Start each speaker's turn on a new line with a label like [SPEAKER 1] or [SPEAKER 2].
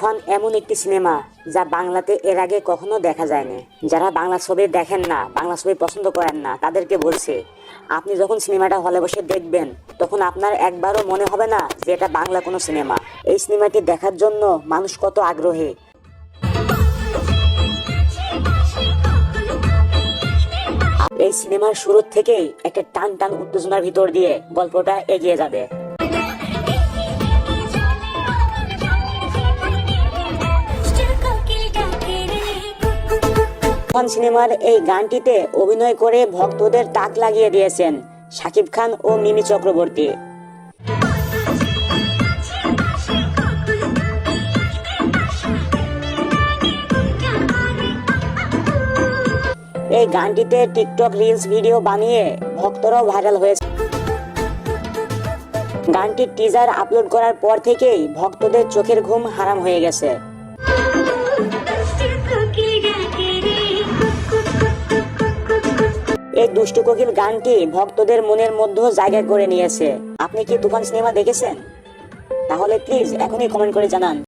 [SPEAKER 1] তুফান এমন একটি সিনেমা যা বাংলাতে এর আগে কখনো দেখা যায়নি। যারা বাংলা ছবি দেখেন না, বাংলা ছবি পছন্দ করেন না, তাদেরকে বলছে আপনি যখন সিনেমাটা হলে বসে দেখবেন তখন আপনার একবারও মনে হবে না যে এটা বাংলা কোনো সিনেমা। এই সিনেমাটি দেখার জন্য মানুষ কত আগ্রহী। এই সিনেমার শুরু থেকেই একটা টান টান উত্তেজনার ভিতর দিয়ে গল্পটা এগিয়ে যাবে। তুফান সিনেমার এই গানটিতে অভিনয় করে ভক্তদের তাক লাগিয়ে দিয়েছেন শাকিব খান ও মিমি চক্রবর্তী। এই গানটিতে টিকটক রিলস ভিডিও বানিয়ে ভক্তরাও ভাইরাল হয়েছে। গানটির টিজার আপলোড করার পর থেকেই ভক্তদের চোখের ঘুম হারাম হয়ে গেছে। এই দুষ্টু কোকিল গানটি ভক্তদের মনের মধ্যে জায়গা করে নিয়েছে। আপনি কি তুফান সিনেমা দেখেছেন? তাহলে প্লিজ এখনই কমেন্ট করে জানান।